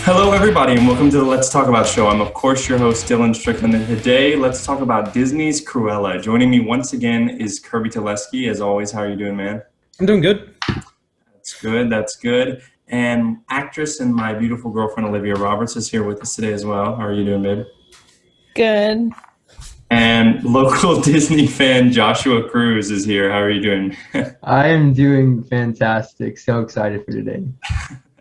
Hello, everybody, and welcome to the Let's Talk About show. I'm, of course, your host, Dylan Strickland, and today, let's talk about Disney's Cruella. Joining me once again is Kirby Teleski. As always, how are you doing, man? I'm doing good. That's good. And actress and my beautiful girlfriend, Olivia Roberts, is here with us today as well. How are you doing, babe? Good. And local Disney fan, Joshua Cruz, is here. How are you doing? I am doing fantastic. So excited for today.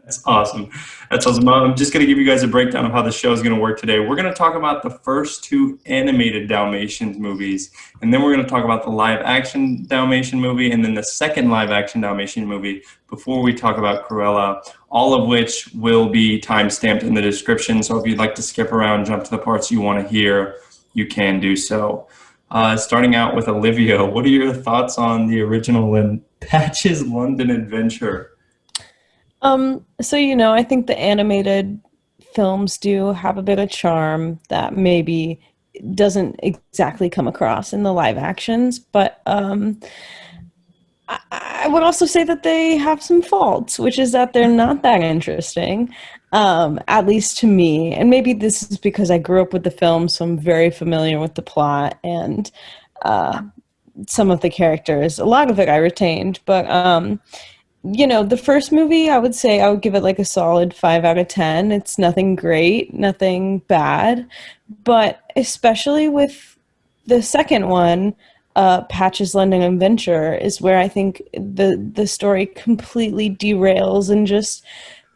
That's awesome. I'm just going to give you guys a breakdown of how the show is going to work today. We're going to talk about the first two animated Dalmatians movies, and then we're going to talk about the live-action Dalmatian movie, and then the second live-action Dalmatian movie before we talk about Cruella, all of which will be time-stamped in the description. So if you'd like to skip around, jump to the parts you want to hear, you can do so. Starting out with Olivia, what are your thoughts on the original and Patch's London Adventure? I think the animated films do have a bit of charm that maybe doesn't exactly come across in the live actions, but I would also say that they have some faults, which is that they're not that interesting, at least to me. And maybe this is because I grew up with the film, so I'm very familiar with the plot and some of the characters. A lot of it I retained, but the first movie, I would say I would give it like a solid 5 out of 10. It's nothing great, nothing bad, but especially with the second one, Patch's London Adventure, is where I think the story completely derails and just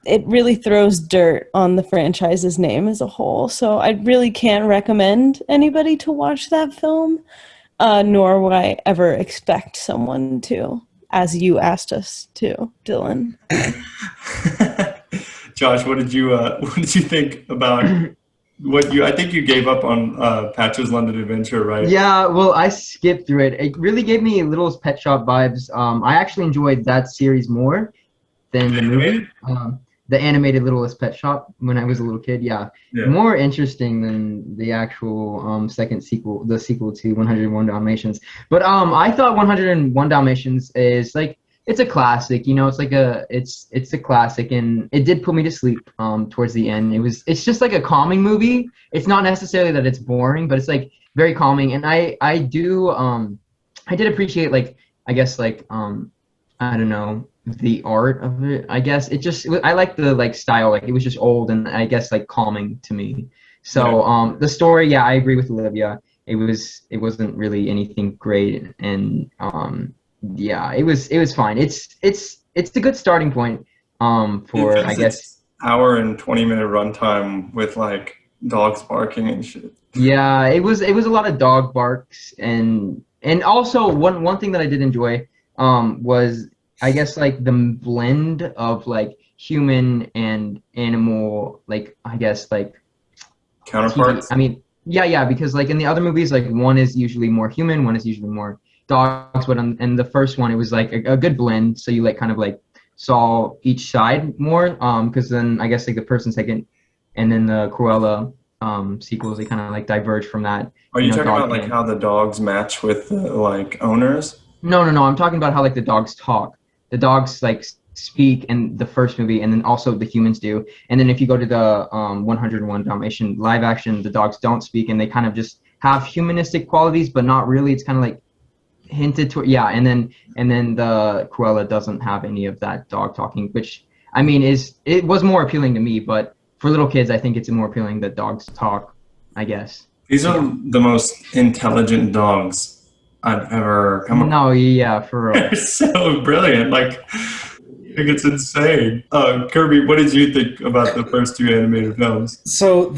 it really throws dirt on the franchise's name as a whole. So I really can't recommend anybody to watch that film, nor would I ever expect someone to, as you asked us to, Dylan. Josh, what did you think about I think you gave up on Patch's London Adventure, right? Yeah, well, I skipped through it. It really gave me Littlest Pet Shop vibes. I actually enjoyed that series more than the movie. The animated Littlest Pet Shop when I was a little kid, yeah. More interesting than the actual second sequel, the sequel to 101 Dalmatians. But I thought 101 Dalmatians is like, it's a classic, it's a classic, and it did put me to sleep towards the end. It's just like a calming movie. It's not necessarily that it's boring, but it's like very calming. And I did appreciate I don't know, the art of it. I guess I like the style, it was just old and I guess calming to me. So the story, yeah, I agree with Olivia. It wasn't really anything great, and yeah, it was fine. It's a good starting point for, I guess, hour and 20-minute runtime with dogs barking and shit. Yeah, it was a lot of dog barks, and also one thing that I did enjoy was, I guess, the blend of human and animal, I guess counterparts. TV. I mean, yeah, because in the other movies, one is usually more human, one is usually more dogs, but in the first one it was a good blend, so you saw each side more, because then I guess the first and second and then the Cruella sequels, they kind of diverge from that. Are you talking about how the dogs match with the owners? No, I'm talking about how the dogs talk. The dogs speak in the first movie, and then also the humans do. And then if you go to the 101 Dalmatian live action, the dogs don't speak, and they kind of just have humanistic qualities, but not really. It's kind of hinted to, yeah. And then the Cruella doesn't have any of that dog talking, which I mean it was more appealing to me. But for little kids, I think it's more appealing that dogs talk, I guess. These are the most intelligent dogs I've ever come across. No, yeah, for real. They're so brilliant. I think it's insane. Kirby, what did you think about the first two animated films? So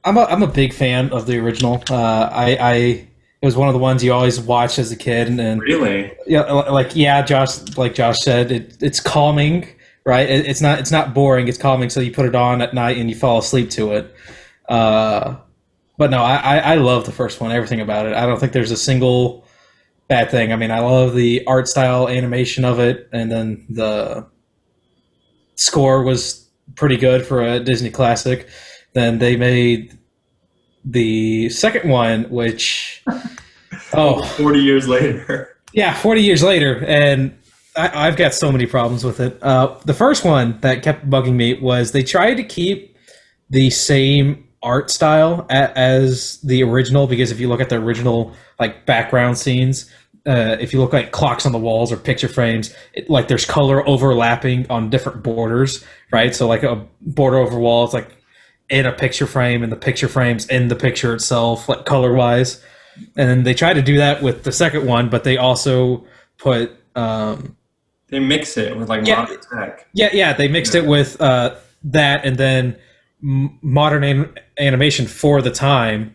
I'm a big fan of the original. It was one of the ones you always watched as a kid, and really, Josh said, it's calming, right? It's not boring. It's calming, so you put it on at night and you fall asleep to it. But no, I love the first one, everything about it. I don't think there's a single bad thing. I mean, I love the art style animation of it, and then the score was pretty good for a Disney classic. Then they made the second one, which 40 years later. Yeah, 40 years later, and I've got so many problems with it. The first one that kept bugging me was they tried to keep the same art style as the original, because if you look at the original like background scenes, if you look like clocks on the walls or picture frames, like there's color overlapping on different borders, right? So like a border over wall is like in a picture frame, and the picture frame's in the picture itself, like color wise. And then they tried to do that with the second one, but they also put They mix it with like modern tech. yeah, they mixed it with that, and then modern animation for the time,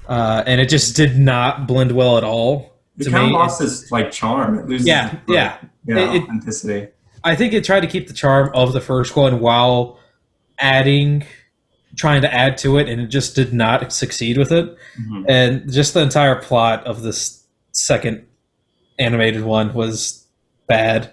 and it just did not blend well at all. It kind of lost its like charm. It loses authenticity. I think it tried to keep the charm of the first one while trying to add to it, and it just did not succeed with it. Mm-hmm. And just the entire plot of this second animated one was bad.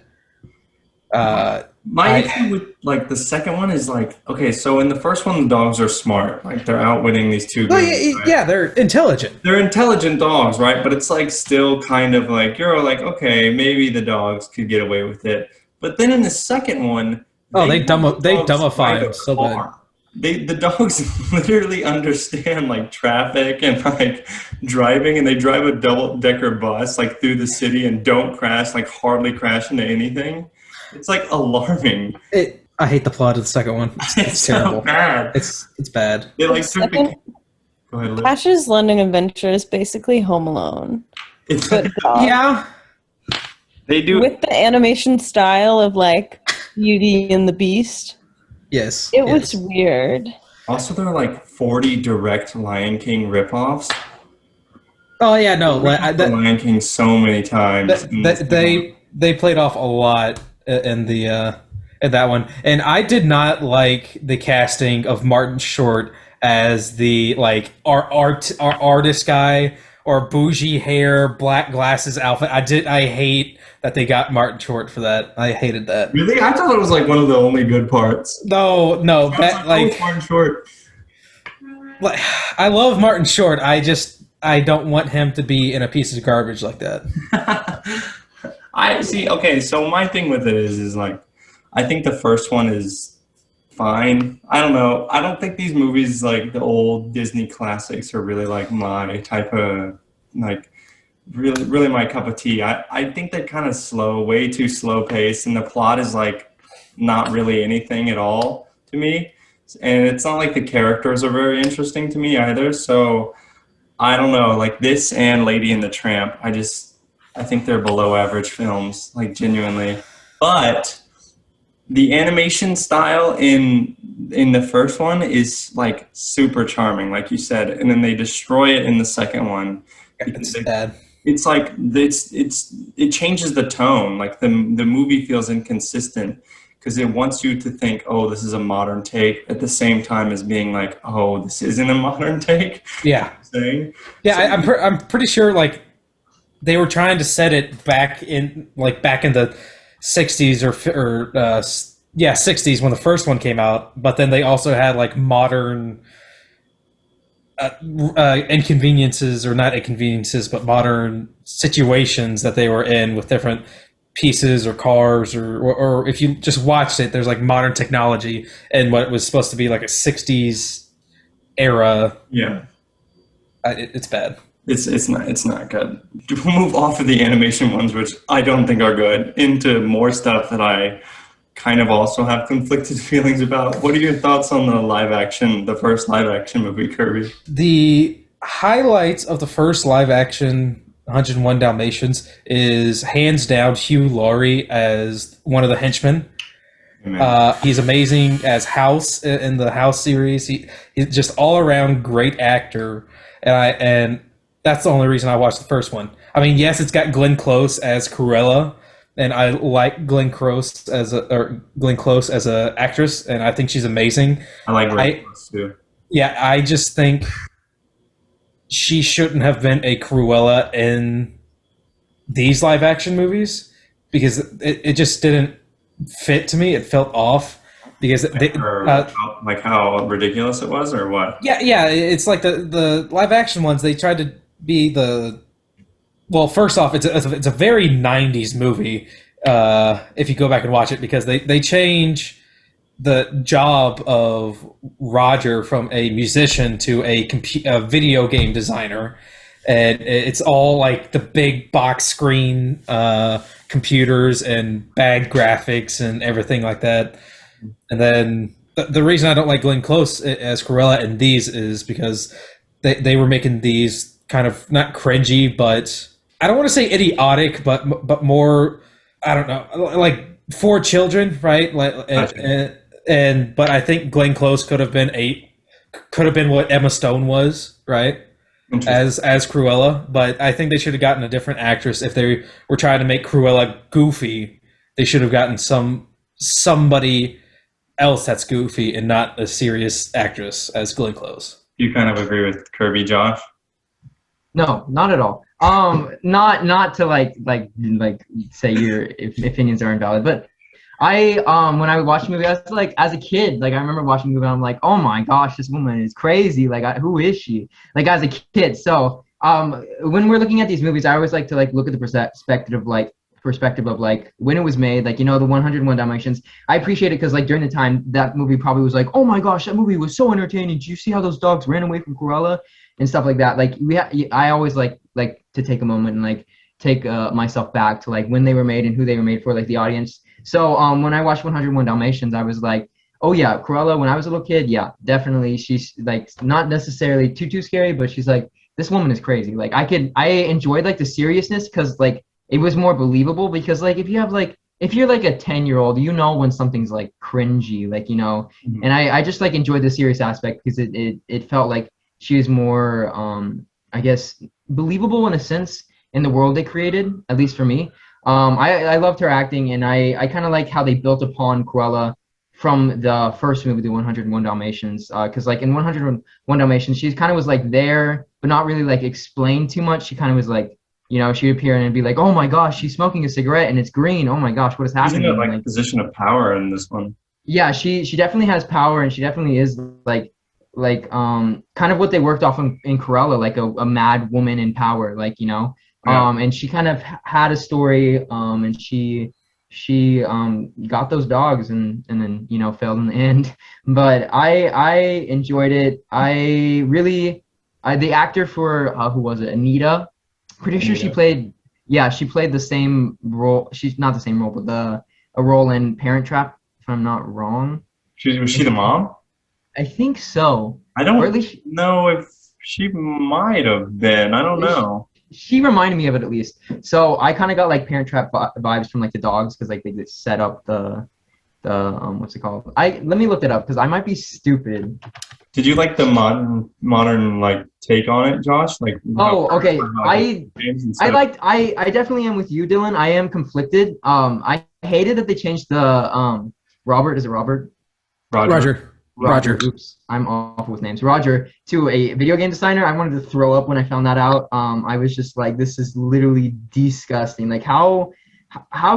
My issue with like the second one is like, okay, so in the first one the dogs are smart, like they're outwitting these two goons, right? Yeah, they're intelligent. They're intelligent dogs, right? But it's like still kind of like you're like, okay, maybe the dogs could get away with it. But then in the second one, they dumbify them so bad. The dogs literally understand like traffic and like driving, and they drive a double-decker bus like through the city and don't crash, like hardly crash into anything. It's like alarming. I hate the plot of the second one. It's terrible. So bad. It's bad. They like took the... Go ahead, Liz. Cash's London Adventure is basically Home Alone. Yeah. They do with the animation style of like Beauty and the Beast. Yes. It was weird. Also, there are like 40 direct Lion King ripoffs. Oh yeah, no. The Lion King so many times. They played off a lot in that one, and I did not like the casting of Martin Short as the like artist guy or bougie hair, black glasses outfit. I hate that they got Martin Short for that. I hated that. Really? I thought it was like one of the only good parts. No, that like Martin Short. Like, I love Martin Short. I don't want him to be in a piece of garbage like that. I see. Okay, so my thing with it is like, I think the first one is fine. I don't know. I don't think these movies, like the old Disney classics, are really like my type of like really my cup of tea. I think they're kind of slow, way too slow paced, and the plot is like not really anything at all to me. And it's not like the characters are very interesting to me either. So I don't know. Like this and Lady and the Tramp, I think they're below average films, like genuinely. But the animation style in the first one is like super charming, like you said, and then they destroy it in the second one. It's bad. It's like it changes the tone. Like the movie feels inconsistent because it wants you to think, oh, this is a modern take, at the same time as being like, oh, this isn't a modern take. Yeah. I'm pretty sure like they were trying to set it back in the 60s or 60s when the first one came out, but then they also had like modern inconveniences, or not inconveniences, but modern situations that they were in with different pieces or cars, or if you just watched it, there's like modern technology and what was supposed to be like a 60s era. Yeah. It's bad. It's not good. We'll move off of the animation ones, which I don't think are good, into more stuff that I kind of also have conflicted feelings about. What are your thoughts on the first live action movie, Kirby? The highlights of the first live action 101 Dalmatians is hands down Hugh Laurie as one of the henchmen. He's amazing as House in the House series. He's just all around great actor, and that's the only reason I watched the first one. I mean, yes, it's got Glenn Close as Cruella, and I like Glenn Close as a actress, and I think she's amazing. I like Glenn Close too. Yeah, I just think she shouldn't have been a Cruella in these live action movies, because it just didn't fit to me. It felt off because like how ridiculous it was, or what? Yeah. It's like the live action ones. They tried to be well, first off, it's a very 90s movie. if you go back and watch it, because they change the job of Roger from a musician to a video game designer, and it's all like the big box screen computers and bad graphics and everything like that. And then the reason I don't like Glenn Close as Cruella in these is because they were making these kind of not cringy, but I don't want to say idiotic, but more, I don't know, like for children, right? Like but I think Glenn Close could have been what Emma Stone was, right? As Cruella, but I think they should have gotten a different actress if they were trying to make Cruella goofy. They should have gotten somebody else that's goofy and not a serious actress as Glenn Close. You kind of agree with Kirby, Josh? No, not at all. Not to like say your opinions are invalid, but I when I watched the movie, I was like, as a kid, like I remember watching the movie, and I'm like, oh my gosh, this woman is crazy. Like, who is she? Like as a kid. So when we're looking at these movies, I always like to like look at the perspective of like when it was made, like, you know, the 101 Dalmatians. I appreciate it because like during the time that movie probably was like, oh my gosh, that movie was so entertaining. Did you see how those dogs ran away from Cruella and stuff like that? Like I always like to take a moment and like take myself back to like when they were made and who they were made for, like the audience. So when I watched 101 Dalmatians, I was like, oh yeah, Cruella, when I was a little kid, yeah, definitely. She's like not necessarily too scary, but she's like, this woman is crazy. Like I enjoyed like the seriousness because like it was more believable, because like if you're like a 10-year-old, you know when something's like cringy, like, you know, and I just like enjoyed the serious aspect because it felt like she was more I guess believable in a sense in the world they created, at least for me. I loved her acting, and I kind of like how they built upon Cruella from the first movie, the 101 Dalmatians, because like in 101 Dalmatians, she kind of was like there, but not really like explained too much. She kind of was like, you know, she'd appear and be like, oh my gosh, she's smoking a cigarette and it's green. Oh my gosh, what is happening? She's in a like position of power in this one. Yeah, she definitely has power, and she definitely is like kind of what they worked off in Cruella, like a mad woman in power, like, you know. Yeah. And she kind of had a story, and she got those dogs and then, you know, failed in the end. But I enjoyed it. The actor for who was it? Anita. Pretty sure she played the same role. She's not the same role, but a role in Parent Trap, if I'm not wrong. Was she the mom? I think so. I don't know if she might have been. I don't know. She reminded me of it at least. So I kind of got like Parent Trap vibes from like the dogs, because like they just set up the what's it called? Let me look it up because I might be stupid. Did you like the modern like take on it, Josh? Like, oh, okay. I definitely am with you, Dylan. I am conflicted. I hated that they changed the Robert. Is it Robert? Roger. Oops, I'm awful with names. Roger to a video game designer. I wanted to throw up when I found that out. I was just like, this is literally disgusting. Like how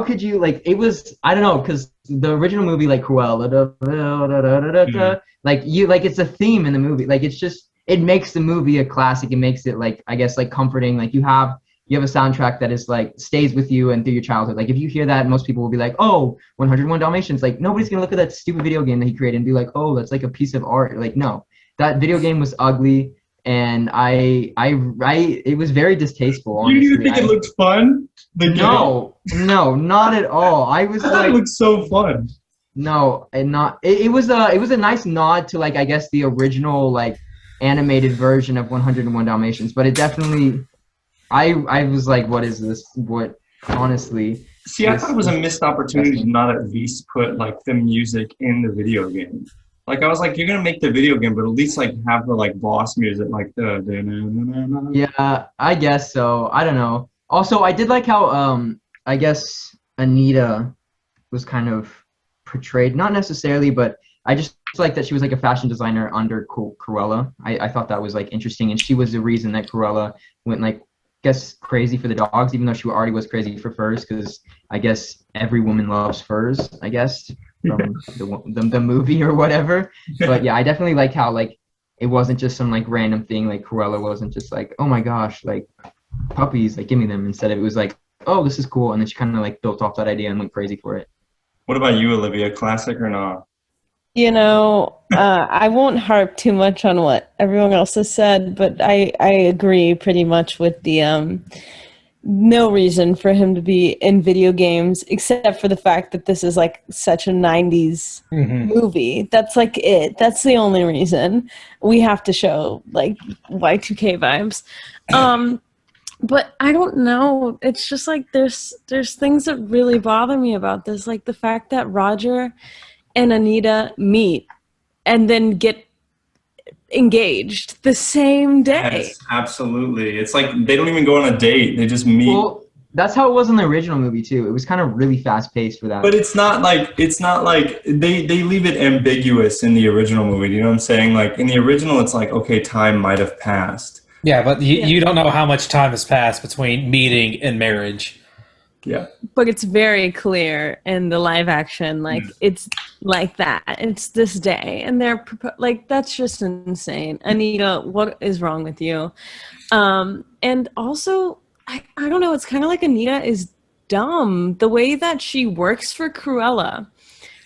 could you, like, it was, I don't know, because the original movie, like Cruella, like you, like it's a theme in the movie. Like it's just, it makes the movie a classic. It makes it like, I guess, like comforting. Like you have a soundtrack that is like stays with you and through your childhood. Like if you hear that, most people will be like, oh, 101 Dalmatians. Like nobody's gonna look at that stupid video game that he created and be like, oh, that's like a piece of art. Like no, that video game was ugly, and it was very distasteful. Honestly. You didn't even think it looked fun? No, not at all. I was like, it looked so fun. No, and not. It was a nice nod to, like, I guess the original like animated version of 101 Dalmatians, but it definitely. I was like, what is this? What, honestly? See, I thought it was a missed opportunity to not at least put like the music in the video game. Like I was like, you're gonna make the video game, but at least like have the like boss music, like the. Yeah, I guess so. I don't know. Also, I did like how I guess Anita was kind of portrayed, not necessarily, but I just like that she was like a fashion designer under Cruella. I thought that was like interesting, and she was the reason that Cruella went like, guess, crazy for the dogs, even though she already was crazy for furs, because I guess every woman loves furs, I guess, from the movie or whatever. But yeah, I definitely like how like it wasn't just some like random thing. Like Cruella wasn't just like, oh my gosh, like puppies, like give me them. Instead, it was like oh, this is cool, and then she kind of like built off that idea and went crazy for it. What about you, Olivia? Classic or not? You know, I won't harp too much on what everyone else has said, but I agree pretty much with the no reason for him to be in video games except for the fact that this is like such a 90s movie. That's like it. That's the only reason we have to show like Y2K vibes. But I don't know. It's just like there's things that really bother me about this, like the fact that Roger and Anita meet and then get engaged the same day. Yes, absolutely. It's like they don't even go on a date. They just meet. Well, that's how it was in the original movie too. It was kind of really fast paced for that. But it's not like they leave it ambiguous in the original movie. Do you know what I'm saying? Like in the original, it's like, okay, time might have passed. Yeah, but you don't know how much time has passed between meeting and marriage. Yeah. But it's very clear in the live action, like it's like that. It's this day, and they're like, that's just insane. Anita, what is wrong with you? And also, I don't know. It's kind of like Anita is dumb. The way that she works for Cruella,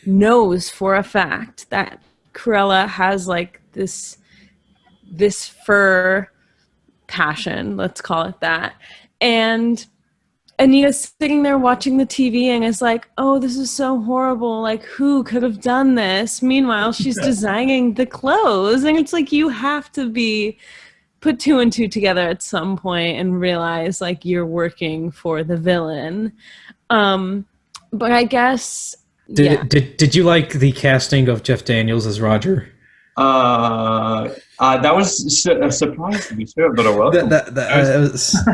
knows for a fact that Cruella has like this fur passion, let's call it that, and Anita's sitting there watching the TV and is like, oh, this is so horrible. Like, who could have done this? Meanwhile, she's designing the clothes. And it's like, you have to put two and two together at some point and realize, like, you're working for the villain. But I guess... Did you like the casting of Jeff Daniels as Roger? That was a surprise to me too, but a welcome.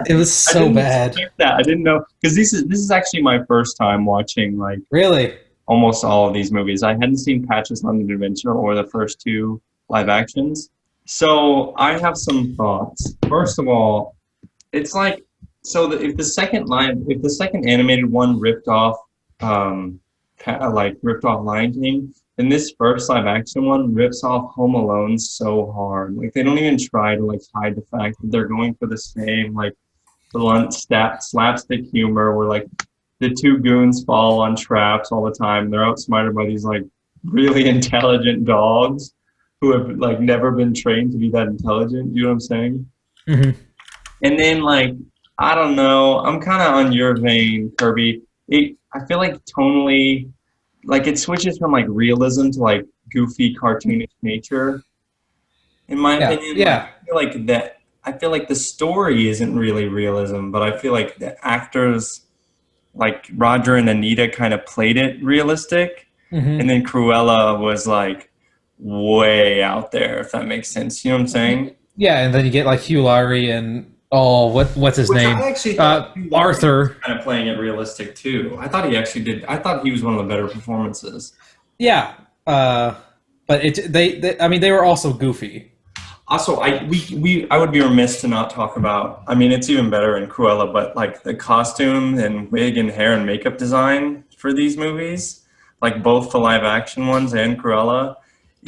It was so bad. I didn't know, because this is actually my first time watching like Really almost all of these movies. I hadn't seen Patch's London Adventure or the first two live actions, so I have some thoughts. First of all, it's like if the second animated one ripped off Lion King, and this first live action one rips off Home Alone so hard. Like they don't even try to like hide the fact that they're going for the same like blunt slapstick humor where like the two goons fall on traps all the time. They're outsmarted by these like really intelligent dogs who have like never been trained to be that intelligent. You know what I'm saying? Mm-hmm. And then like, I don't know, I'm kind of on your vein, Kirby. I feel like tonally, like it switches from like realism to like goofy cartoonish nature. In my opinion, yeah. I feel like the story isn't really realism, but I feel like the actors, like Roger and Anita, kind of played it realistic, and then Cruella was like way out there, if that makes sense. You know what I'm saying? Yeah, and then you get like Hugh Laurie and what's his name? I actually thought Arthur kind of playing it realistic too. I thought he actually did. I thought he was one of the better performances. Yeah, but they were also goofy. Also, I would be remiss to not talk about. I mean, it's even better in Cruella, but like the costume and wig and hair and makeup design for these movies, like both the live action ones and Cruella,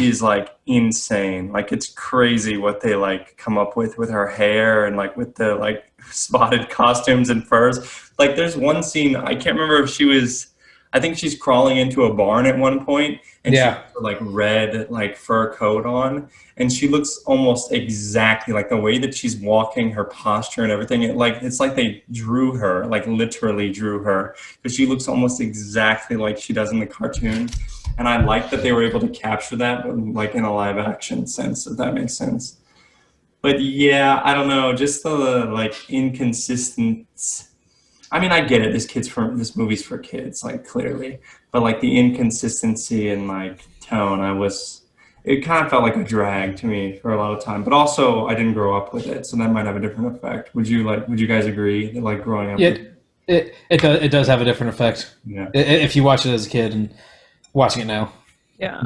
is like insane. Like it's crazy what they like come up with her hair and like with the like spotted costumes and furs. Like there's one scene, I can't remember if I think she's crawling into a barn at one point, and she has her, like red like fur coat on, and she looks almost exactly like the way that she's walking, her posture and everything. It's like they drew her, like literally drew her, because she looks almost exactly like she does in the cartoon. And I like that they were able to capture that, but like in a live action sense, if that makes sense. But yeah, I don't know, just the like inconsistent. I mean, I get it. This movie's for kids, like clearly, but like the inconsistency and like tone, it kind of felt like a drag to me for a lot of time. But also, I didn't grow up with it, so that might have a different effect. Would you guys agree that like growing up? Yeah, it does have a different effect. Yeah. If you watch it as a kid and watching it now. Yeah.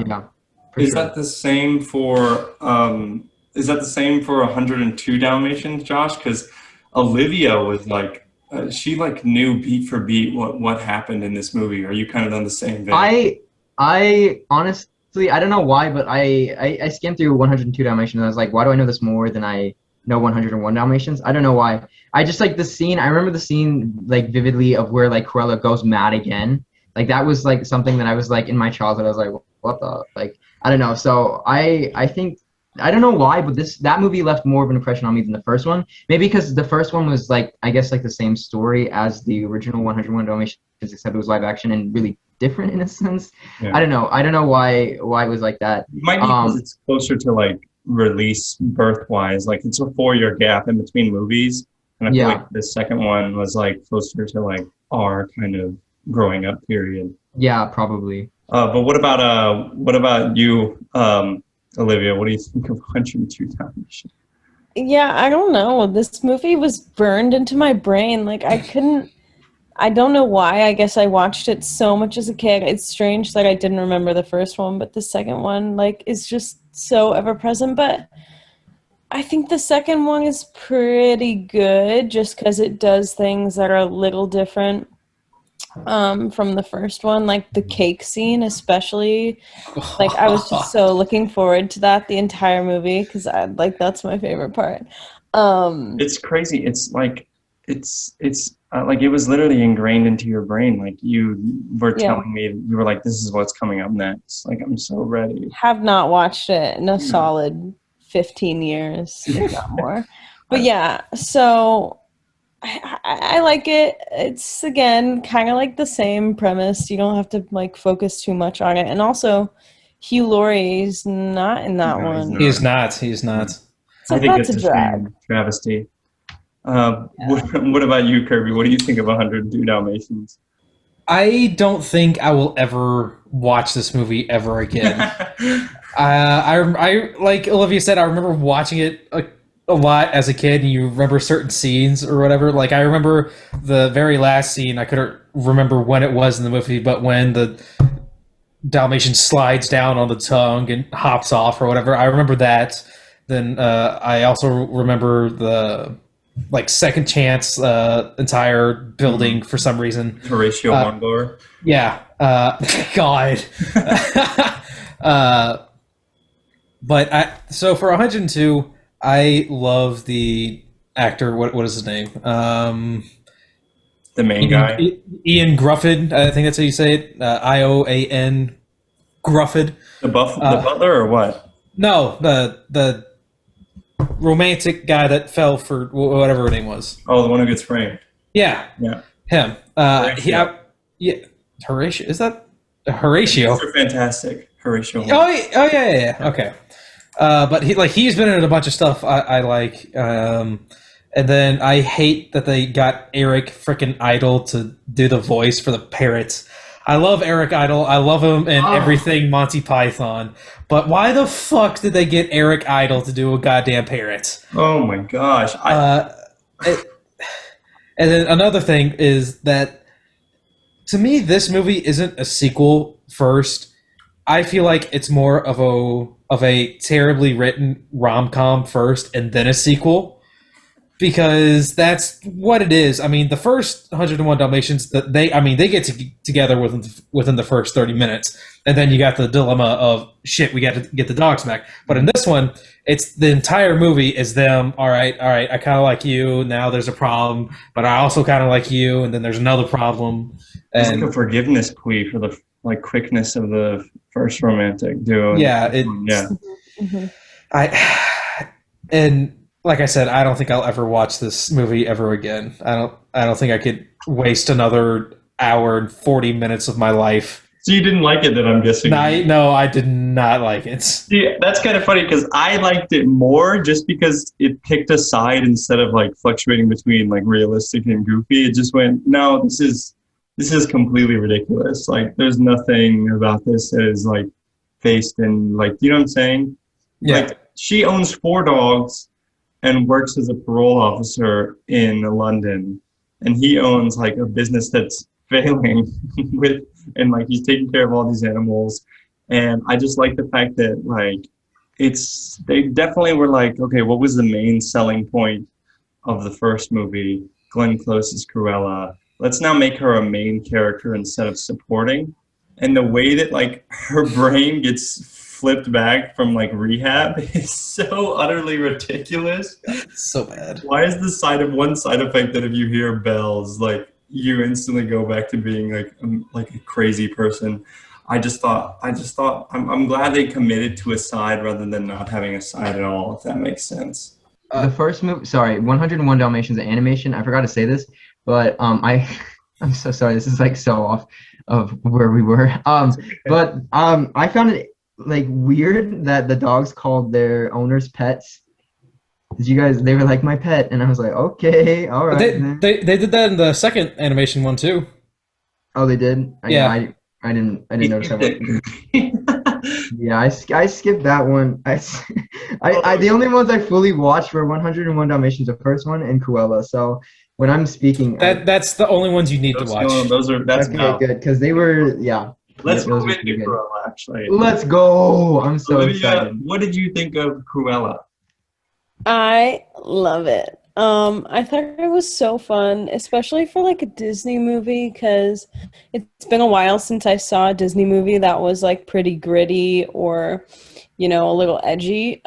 Is that the same for 102 Dalmatians, Josh? Because Olivia was like, she like knew beat for beat what happened in this movie. Are you kind of on the same vein? I honestly, I don't know why, but I skimmed through 102 Dalmatians and I was like, why do I know this more than I no 101 Dalmatians. I don't know why. I just like the scene. I remember the scene like vividly of where like Cruella goes mad again. Like that was like something that I was like in my childhood. I was like, what the like I don't know. So I think I don't know why, but that movie left more of an impression on me than the first one. Maybe because the first one was like I guess like the same story as the original 101 Dalmatians, except it was live action and really different in a sense. Yeah. I don't know. I don't know why it was like that. It might be because it's closer to like release birth wise. Like it's a 4-year gap in between movies, and I feel like the second one was like closer to like our kind of growing up period. Yeah, probably. But what about you, Olivia? What do you think of 102 Dalmatians? Yeah, I don't know. This movie was burned into my brain. Like I don't know why. I guess I watched it so much as a kid. It's strange that I didn't remember the first one, but the second one like is just so ever present. But I think the second one is pretty good just because it does things that are a little different from the first one, like the cake scene especially. Like I was just so looking forward to that the entire movie because I like that's my favorite part. It's crazy. It's like it's like it was literally ingrained into your brain. Like you were telling me, you were like, "This is what's coming up next." Like I'm so ready. Have not watched it in a solid 15 years, if not more. But yeah, so I like it. It's again kind of like the same premise. You don't have to like focus too much on it. And also, Hugh Laurie's not in that one. He's not. He's not. So I think that's it's a drag. travesty. What about you, Kirby? What do you think of 102 Dalmatians? I don't think I will ever watch this movie ever again. I like Olivia said, I remember watching it a lot as a kid, and you remember certain scenes or whatever. Like I remember the very last scene. I couldn't remember when it was in the movie, but when the Dalmatian slides down on the tongue and hops off or whatever, I remember that. Then I also remember the like second chance entire building for some reason. Horatio Hornblower. Yeah. God. But so for 102, I love the actor. What is his name? The main guy. Ian Grufford. I think that's how you say it. Ioan Grufford. The butler or what? No, the romantic guy that fell for whatever her name was. Oh, the one who gets framed. Yeah. Him. Horatio. Horatio. Is that Horatio? Mr. Fantastic. Horatio. Yeah. Okay. But he's been in a bunch of stuff I like. And then I hate that they got Eric frickin' Idle to do the voice for the parrots. I love Eric Idle. I love him in everything Monty Python. But why the fuck did they get Eric Idle to do a goddamn parrot? Oh my gosh. And then another thing is that, to me, this movie isn't a sequel first. I feel like it's more of a terribly written rom-com first and then a sequel. Because that's what it is. I mean, the first 101 Dalmatians, they get together within the first 30 minutes, and then you got the dilemma of shit. We got to get the dogs back. But in this one, it's the entire movie is them. All right. I kind of like you. Now there's a problem, but I also kind of like you, and then there's another problem. It's like a forgiveness plea for the quickness of the first romantic duo. Yeah. Mm-hmm. And like I said, I don't think I'll ever watch this movie ever again. I don't think I could waste another hour and 40 minutes of my life. So you didn't like it, then, I'm guessing? No, I did not like it. Yeah, that's kind of funny because I liked it more just because it picked a side instead of like fluctuating between like realistic and goofy. It just went, no, this is completely ridiculous. Like there's nothing about this that is like based in like, you know what I'm saying? Yeah. Like she owns 4 dogs and works as a parole officer in London, and he owns like a business that's failing and like he's taking care of all these animals. And I just like the fact that like they definitely were like, okay, what was the main selling point of the first movie? Glenn Close's Cruella. Let's now make her a main character instead of supporting. And the way that like her brain gets flipped back from like rehab is so utterly ridiculous. It's so bad. Why is the one side effect that if you hear bells, like you instantly go back to being like a crazy person? I just thought I'm glad they committed to a side rather than not having a side at all, if that makes sense. The first movie, sorry, 101 Dalmatians, the animation. I forgot to say this, but I'm so sorry. This is like so off of where we were. But I found it like weird that the dogs called their owners pets. Did you guys? They were like my pet, and I was like, okay, all right. They did that in the second animation one too. Oh, they did. Yeah. I didn't notice that one. Yeah, I skipped that one. The only ones I fully watched were 101 Dalmatians, the first one, and Cruella. So when I'm speaking, that's the only ones you need to watch. That's okay, good, because they were Let's move into Cruella. Actually, let's go. I'm so excited. What did you think of Cruella? I love it. I thought it was so fun, especially for like a Disney movie, because it's been a while since I saw a Disney movie that was like pretty gritty or, you know, a little edgy.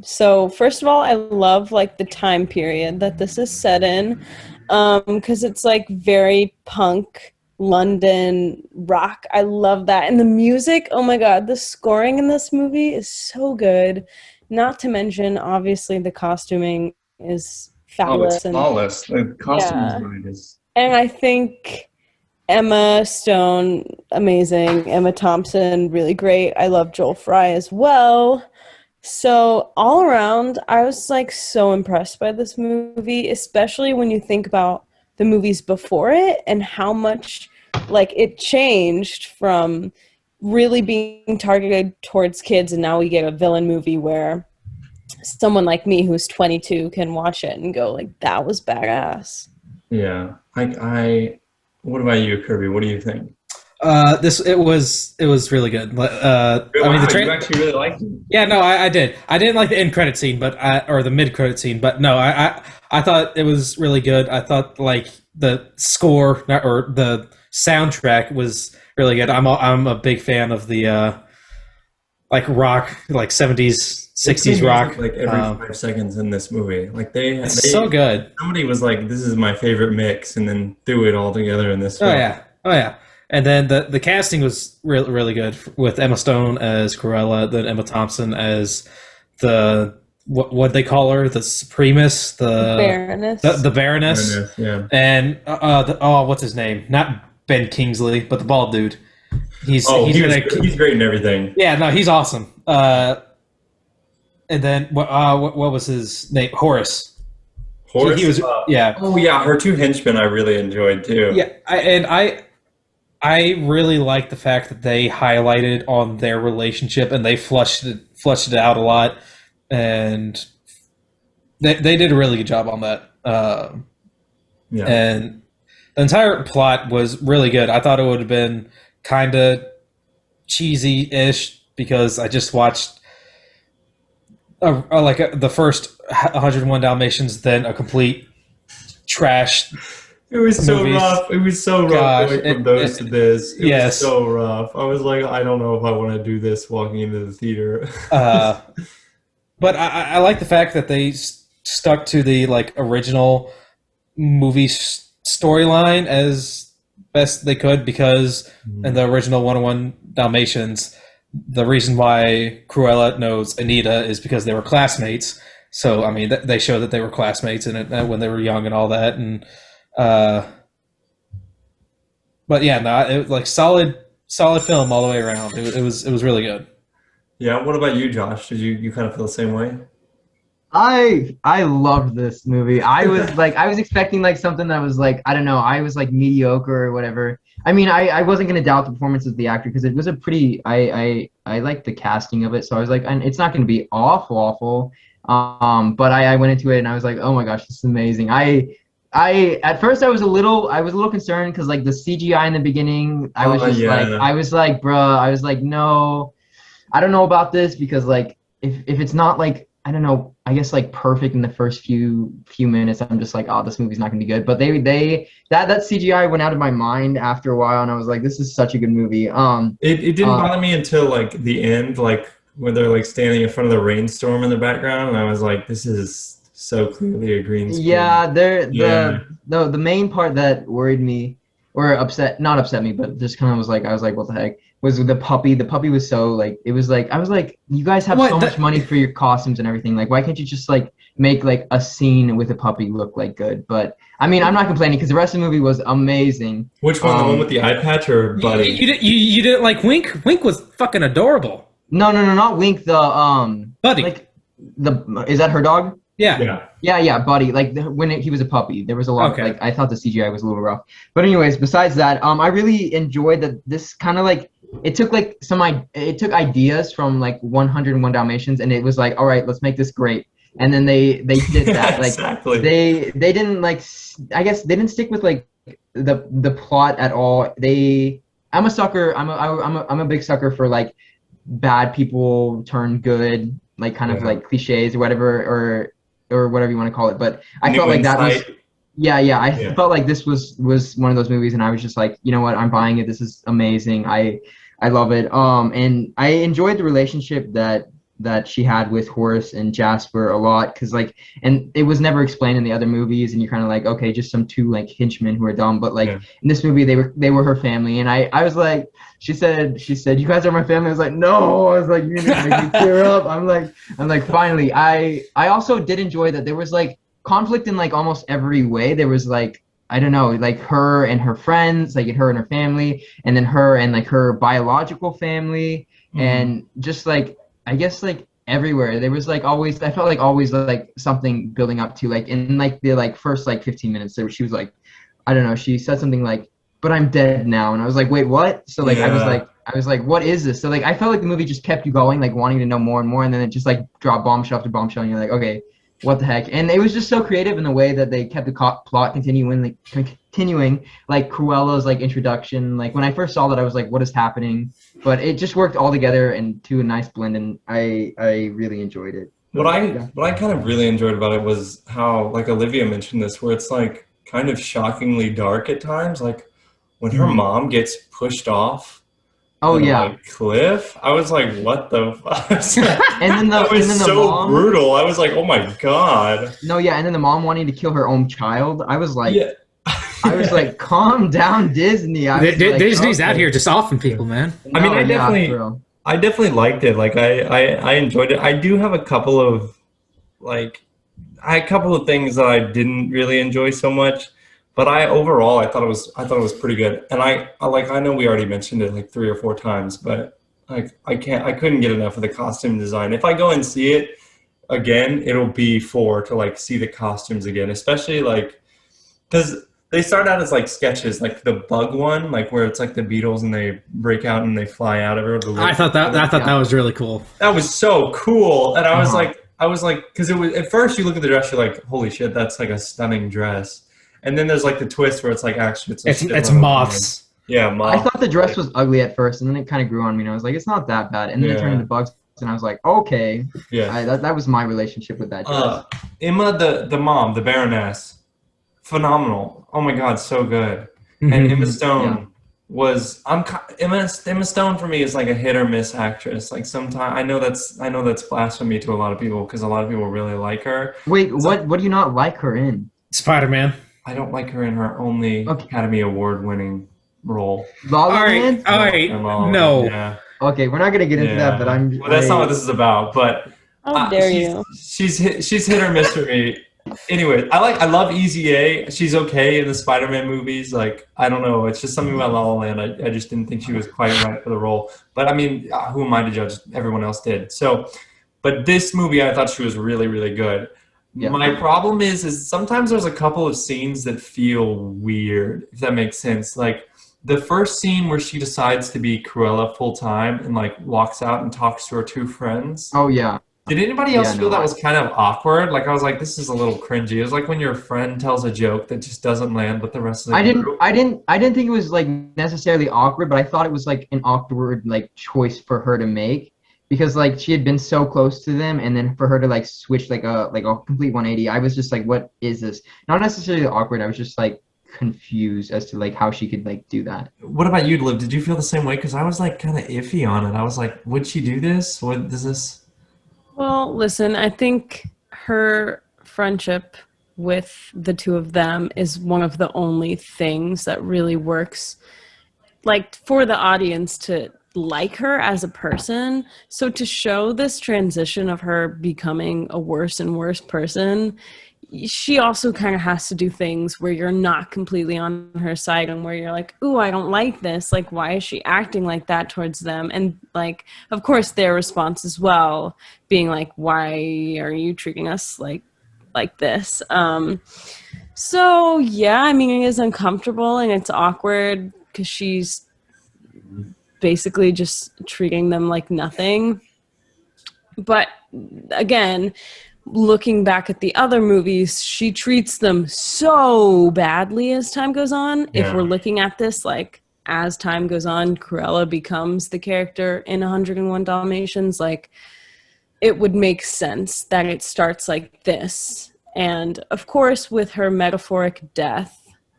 So first of all, I love like the time period that this is set in, because it's like very punk London rock. I love that. And the music, oh my God, the scoring in this movie is so good. Not to mention, obviously, the costuming is fabulous. It's flawless. The costume design is. And I think Emma Stone, amazing. Emma Thompson, really great. I love Joel Fry as well. So all around, I was like so impressed by this movie, especially when you think about the movies before it and how much like it changed from really being targeted towards kids, and now we get a villain movie where someone like me who's 22 can watch it and go like, that was badass. Yeah. What about you, Kirby? What do you think? It was really good. You actually really liked it. Yeah, no, I did. I didn't like the end credit scene, or the mid credit scene, but no, I thought it was really good. I thought like the score or the soundtrack was really good. I'm a big fan of the like rock, like 70s, 60s rock. Like every 5 seconds in this movie, like it's so good. Somebody was like, "This is my favorite mix," and then threw it all together in this film. Oh yeah. And then the casting was really, really good with Emma Stone as Cruella, then Emma Thompson as the what they call her, the Supremus, the Baroness. The Baroness. Yeah. And what's his name? Not Ben Kingsley, but the bald dude. He's great in everything. Yeah, no, he's awesome. And then what was his name? Horace. Horace. He was yeah. Oh yeah, her 2 henchmen I really enjoyed too. Yeah, I really like the fact that they highlighted on their relationship and they flushed it out a lot, and they did a really good job on that. Yeah. And the entire plot was really good. I thought it would have been kind of cheesy-ish because I just watched the first 101 Dalmatians, then a complete trash. It was so movies. rough. It was so rough going from those to this. It yes. was so rough. I was like, I don't know if I want to do this walking into the theater. But I like the fact that they stuck to the like original movie storyline as best they could, because in the original 101 Dalmatians, the reason why Cruella knows Anita is because they were classmates. So I mean, they show that they were classmates when they were young and all that, and but yeah, no, it was like solid film all the way around. It was really good. Yeah. What about you, Josh? Did you kind of feel the same way? I loved this movie. I was expecting like something that was like, I don't know, I was like mediocre or whatever. I mean, I wasn't gonna doubt the performance of the actor because it was a pretty I liked the casting of it, so I was like, and it's not gonna be awful. But I went into it and I was like, oh my gosh, this is amazing. I at first I was a little concerned because like the CGI in the beginning, I was like, bruh, I was like, no, I don't know about this, because like if it's not like, I don't know, I guess like perfect in the first few minutes, I'm just like, oh, this movie's not gonna be good. But that CGI went out of my mind after a while, and I was like, this is such a good movie. It didn't bother me until like the end, like where they're like standing in front of the rainstorm in the background, and I was like, this is so clearly a green screen. Yeah, Yeah. the main part that worried me or not upset me, but just kind of was like, I was like, what the heck, was the puppy. The puppy was so like, it was like, I was like, you guys have so much money for your costumes and everything. Like, why can't you just like make like a scene with a puppy look like good? But I mean, I'm not complaining because the rest of the movie was amazing. Which one? The one with the eye patch or Buddy? You didn't like Wink? Wink was fucking adorable. No, not Wink. The Buddy. Like is that her dog? Yeah. Yeah, Buddy. Like when he was a puppy, there was a lot. Like I thought the CGI was a little rough. But anyways, besides that, I really enjoyed that. This kind of like it took ideas from like 101 Dalmatians, and it was like, all right, let's make this great. And then they did that. Like exactly. They didn't like. I guess they didn't stick with like the plot at all. I'm a sucker. I'm a big sucker for like bad people turn good, like kind of like cliches or whatever or whatever you want to call it. But I felt like that was I felt like this was one of those movies, and I was just like, you know what, I'm buying it. This is amazing. I love it. And I enjoyed the relationship that she had with Horace and Jasper a lot, because like, and it was never explained in the other movies, and you're kind of like, okay, just some two like henchmen who are dumb, but like in this movie they were her family, and I was like, she said you guys are my family. I was like, no. I was like, you're gonna make me tear up. I'm like finally. I also did enjoy that there was like conflict in like almost every way. There was like, I don't know, like her and her friends, like her and her family, and then her and like her biological family, and just like, I guess like everywhere there was like always, I felt like always like something building up to like in like the like first like 15 minutes there, she was like, I don't know, she said something like, but I'm dead now, and I was like, wait, what? So like I was like what is this? So like I felt like the movie just kept you going, like wanting to know more and more, and then it just like dropped bombshell after bombshell, and you're like, okay, what the heck? And it was just so creative in the way that they kept the plot continuing, like Cruella's like introduction. Like when I first saw that, I was like, what is happening? But it just worked all together and to a nice blend, and I really enjoyed it. What I kind of really enjoyed about it was how, like Olivia mentioned this, where it's like kind of shockingly dark at times, like when her mom gets pushed off like cliff. I was like, what the fuck? And then that was so mom, brutal. I was like, oh my god. No, yeah, and then the mom wanting to kill her own child. I was like, I was like, calm down, Disney. Disney's out here just offing people, man. I mean, I definitely liked it. Like I enjoyed it. I do have a couple of things that I didn't really enjoy so much. But overall I thought it was pretty good, and I know we already mentioned it like 3 or 4 times, but like I couldn't get enough of the costume design. If I go and see it again, it'll be to like see the costumes again, especially like because they start out as like sketches, like the bug one, like where it's like the Beatles and they break out and they fly out of it. I thought that was really cool. That was so cool, and I was like, because it was at first you look at the dress, you're like, holy shit, that's like a stunning dress. And then there's like the twist where it's like actually it's moths. Yeah, moths. I thought the dress was ugly at first, and then it kind of grew on me, and I was like, it's not that bad. And then it turned into bugs, and I was like, okay. Yeah. That was my relationship with that dress. Emma, the mom, the Baroness, phenomenal. Oh my god, so good. And Emma Stone Emma Stone for me is like a hit or miss actress. Like sometimes I know that's blasphemy to a lot of people because a lot of people really like her. Wait, what do you not like her in? Spider-Man. I don't like her in her only Academy Award-winning role. La La Land? All right, no. Yeah. Okay, we're not gonna get into that, but Well, that's not what this is about. But how dare you? She's hit or miss for me. Anyway, I love Easy A. She's okay in the Spider-Man movies. Like I don't know, it's just something about La La Land. I just didn't think she was quite right for the role. But I mean, who am I to judge? Everyone else did. So, but this movie, I thought she was really, really good. Yeah. My problem is sometimes there's a couple of scenes that feel weird, if that makes sense. Like the first scene where she decides to be Cruella full time and like walks out and talks to her 2 friends. Oh yeah. Did anybody else feel that was kind of awkward? Like I was like, this is a little cringy. It was like when your friend tells a joke that just doesn't land with the rest of the group. I didn't think it was like necessarily awkward, but I thought it was like an awkward like choice for her to make. Because like she had been so close to them, and then for her to like switch like a complete 180, I was just like, what is this? Not necessarily awkward. I was just like confused as to like how she could like do that. What about you, Liv? Did you feel the same way? Because I was like kind of iffy on it. I was like, would she do this? What is this? Well, listen, I think her friendship with the two of them is one of the only things that really works, like, for the audience to like her as a person. So to show this transition of her becoming a worse and worse person, she also kind of has to do things where you're not completely on her side and where you're like, ooh, I don't like this. Like, why is she acting like that towards them? And, like, of course, their response as well, being like, why are you treating us like this? So, yeah, I mean, it is uncomfortable and it's awkward because she's basically just treating them like nothing. But, again, looking back at the other movies, she treats them so badly as time goes on. Yeah. If we're looking at this, like, as time goes on, Cruella becomes the character in 101 Dalmatians, like, it would make sense that it starts like this. And, of course, with her metaphoric death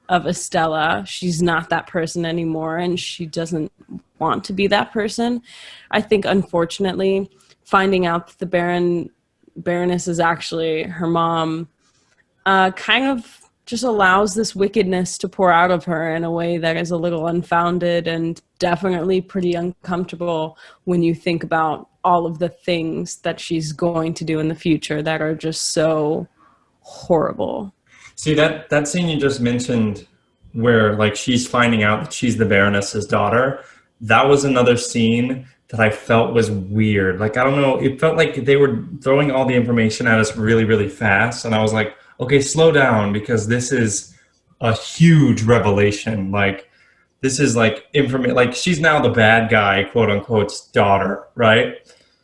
of Estella, she's not that person anymore, and she doesn't want to be that person. I think, unfortunately, finding out that the Baroness is actually her mom, kind of just allows this wickedness to pour out of her in a way that is a little unfounded and definitely pretty uncomfortable when you think about all of the things that she's going to do in the future that are just so horrible. See, that scene you just mentioned where like she's finding out that she's the Baroness's daughter, that was another scene that I felt was weird. Like, I don't know, it felt like they were throwing all the information at us really, really fast. And I was like, okay, slow down, because this is a huge revelation. Like, this is like information, like she's now the bad guy, quote unquote's daughter, right?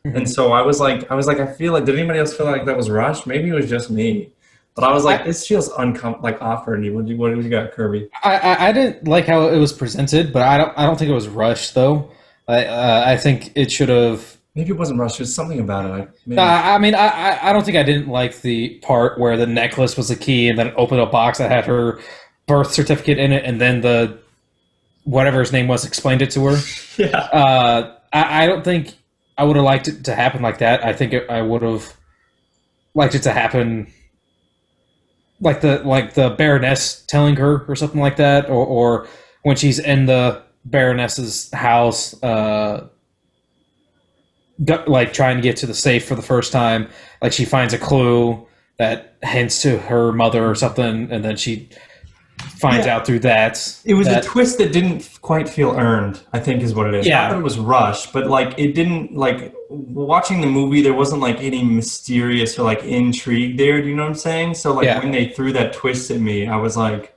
And so I was like, I feel like, did anybody else feel like that was rushed? Maybe it was just me. But I was like, this feels like awkward. What do you got, Kirby? I didn't like how it was presented, but I don't think it was rushed though. I think it should have. Maybe it wasn't rushed. There's something about it. I mean, I don't think I didn't like the part where the necklace was the key, and then it opened a box that had her birth certificate in it, and then the whatever his name was explained it to her. Yeah. I don't think I would have liked it to happen like that. I think I would have liked it to happen like the Baroness telling her or something like that, or when she's in the Baroness's house, like trying to get to the safe for the first time, like she finds a clue that hints to her mother or something, and then she finds out through that. It was a twist that didn't quite feel earned, I think is what it is. Yeah. Not that it was rushed, but like it didn't, like, watching the movie, there wasn't like any mysterious or like intrigue there, do you know what I'm saying? So like when they threw that twist at me, I was like,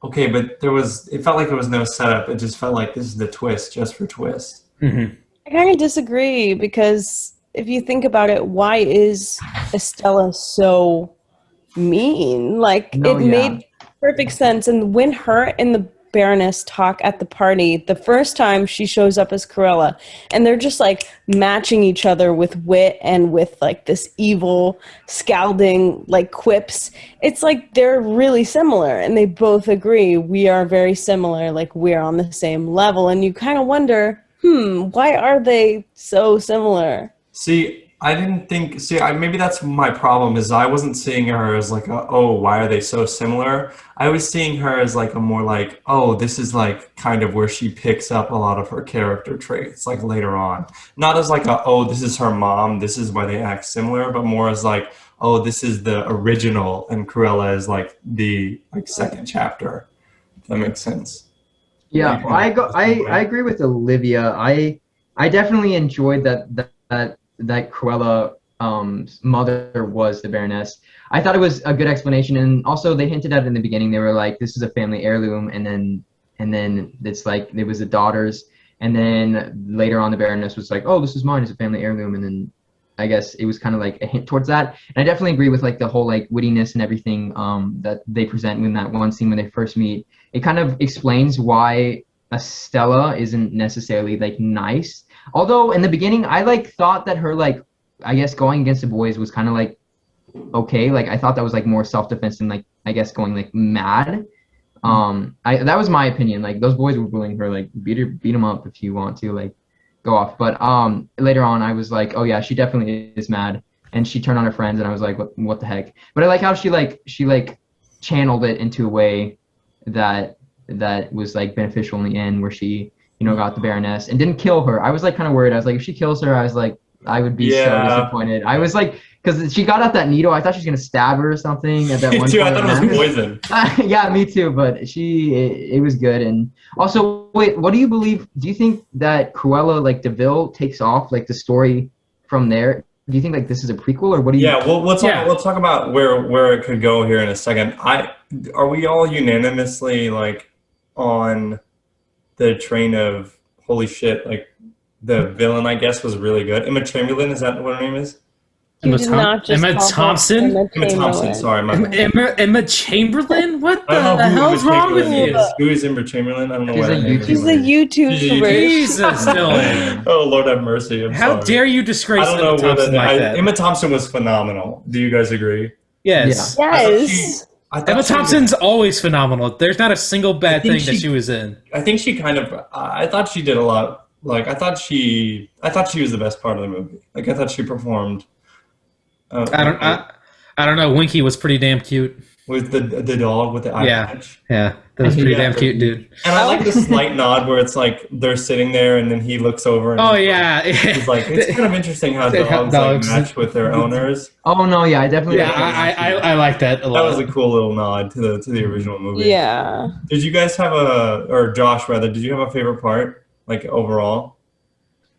okay, but it felt like there was no setup. It just felt like this is the twist just for twist. Mm-hmm. I kind of disagree, because if you think about it, why is Estella so mean? Like, it made perfect sense. And when her and the Baroness talk at the party, the first time she shows up as Cruella, and they're just like matching each other with wit and with like this evil, scalding like quips. It's like they're really similar, and they both agree we are very similar, like we're on the same level. And you kind of wonder, why are they so similar? See, I didn't think, maybe that's my problem, is I wasn't seeing her as like, why are they so similar? I was seeing her as like a more like, this is like kind of where she picks up a lot of her character traits, like later on. Not as like this is her mom, this is why they act similar, but more as like, this is the original, and Cruella is like the second chapter. If that makes sense. Yeah, I agree with Olivia. I definitely enjoyed that Cruella mother was the Baroness. I thought it was a good explanation, and also they hinted at it in the beginning. They were like, this is a family heirloom, and then it's like it was the daughters, and then later on the Baroness was like, this is mine, it's a family heirloom, and then I guess it was kind of like a hint towards that. And I definitely agree with like the whole like wittiness and everything that they present in that one scene when they first meet. It kind of explains why Estella isn't necessarily like nice. Although in the beginning, I like thought that her like, I guess going against the boys was kind of like okay. Like I thought that was like more self-defense than like I guess going like mad. That was my opinion. Like those boys were bullying her, like beat them up if you want to, like go off. But later on, I was like, oh yeah, she definitely is mad, and she turned on her friends, and I was like, what the heck? But I like how she channeled it into a way that was like beneficial in the end, where she got the Baroness and didn't kill her. I was like kind of worried. I was like, if she kills her, I was like, I would be so disappointed. I was like, because she got out that needle, I thought she was gonna stab her or something at that one Dude, point. I thought it was poison. Yeah, me too. But it was good. And also, wait, what do you believe? Do you think that Cruella, like DeVille, takes off like the story from there? Do you think like this is a prequel, or what do you? Yeah, well, we'll talk about where it could go here in a second. Are we all unanimously like on the train of holy shit? Like the villain, I guess, was really good. Emma Chamberlain, is that what her name is? Emma Emma Thompson? Emma Thompson, sorry. Emma Chamberlain? What I don't the know who hell's Emma wrong with Chamberlain you? is. Who is Emma Chamberlain? I don't know She's what a her name is. She's a YouTuber. Jesus, Dylan. Oh, Lord have mercy. I'm How sorry. dare you disgrace I don't Emma know Thompson like that? Emma Thompson was phenomenal. Do you guys agree? Yes. Yes. Emma Thompson's always phenomenal. There's not a single bad thing that she was in. I think she kind of. I thought she did a lot. Like I thought she was the best part of the movie. Like I thought she performed. I don't know. Winky was pretty damn cute. With the dog with the eye patch. Yeah, that was pretty damn cute, dude. And I like the slight nod where it's like they're sitting there and then he looks over. And he's like, it's kind of interesting how dogs like match with their owners. Oh no, yeah, I definitely. Yeah, I like that a lot. That was a cool little nod to the original movie. Yeah. Did you guys have or Josh rather? Did you have a favorite part, like overall?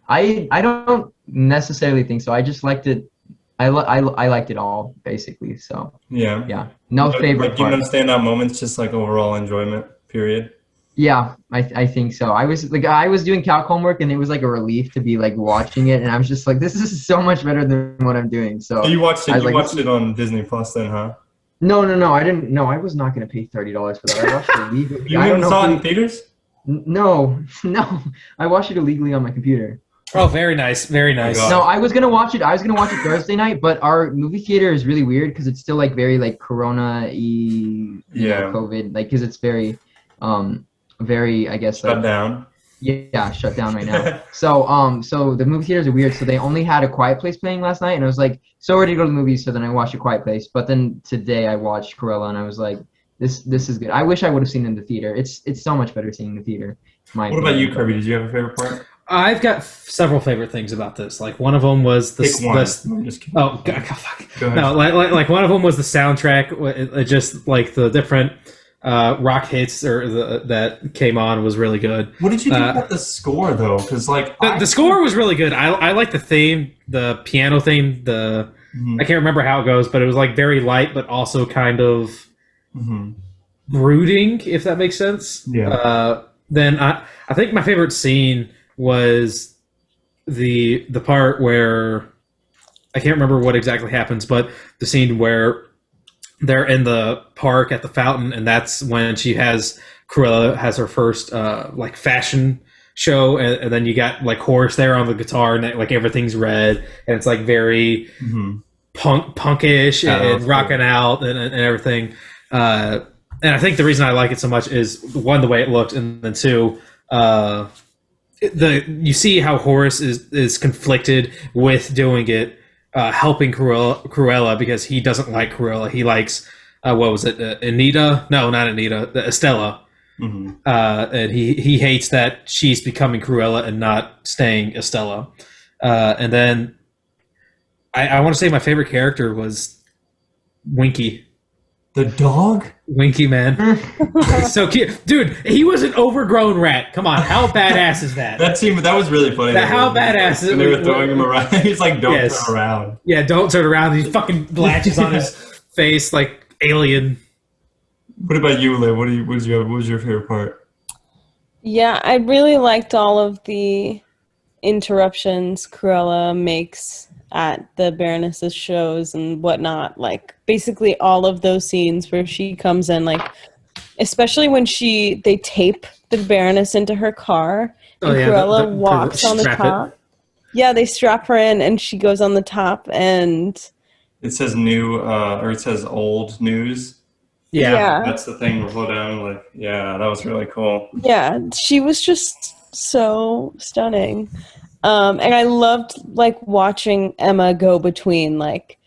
I don't necessarily think so. I just liked it. I liked it all basically. So yeah. No favorite like, part. You know, standout moments, just like overall enjoyment. Period. Yeah, I think so. I was doing calc homework and it was like a relief to be like watching it, and I was just like, this is so much better than what I'm doing. So you watched it. You watched it on Disney Plus, then, huh? No, I didn't. No, I was not gonna pay $30 for that. I watched it illegally. You even saw it in theaters? No, I watched it illegally on my computer. Oh, very nice, very nice. No, I was gonna watch it. Thursday night, but our movie theater is really weird because it's still like very like Corona-y, COVID, like because it's very, very I guess shut down. Yeah, shut down right now. So the movie theaters are weird. So they only had A Quiet Place playing last night, and I was like so ready to go to the movies. So then I watched A Quiet Place, but then today I watched Cruella, and I was like, this is good. I wish I would have seen it in the theater. It's so much better seeing in the theater. What about you, Kirby? Did you have a favorite part? I've got several favorite things about this. Like one of them was I'm just kidding. Oh God, fuck. Go ahead. No, like one of them was the soundtrack. Just like the different rock hits that came on was really good. What did you think about the score though? Because like the score was really good. I like the theme, the piano theme. I can't remember how it goes, but it was like very light, but also kind of brooding, if that makes sense. Yeah. Then I think my favorite scene was the part where I can't remember what exactly happens, but the scene where they're in the park at the fountain, and that's when Cruella has her first like fashion show, and then you got like Horace there on the guitar, and like everything's red, and it's like very punkish and rocking out and everything. And I think the reason I like it so much is one, the way it looked, and then two, you see how Horace is conflicted with doing it, helping Cruella because he doesn't like Cruella. He likes what was it, Anita? No, not Anita. Estella. And he hates that she's becoming Cruella and not staying Estella. And then I want to say my favorite character was Winky. The dog? Winky, man. So cute. Dude, he was an overgrown rat. Come on, how badass is that? That was really funny. How badass is it? They were throwing him around. He's like, don't turn around. Yeah, don't turn around. He fucking latches on his face like alien. What about you, Liv? What was your favorite part? Yeah, I really liked all of the interruptions Cruella makes at the Baroness's shows and whatnot. Like basically all of those scenes where she comes in, like especially when they tape the Baroness into her car and Cruella walks on the top. Yeah, they strap her in and she goes on the top, and it says new or it says old news. Yeah. That's the thing. Hold down. Like, yeah, that was really cool. Yeah, she was just so stunning. And I loved like watching Emma go between like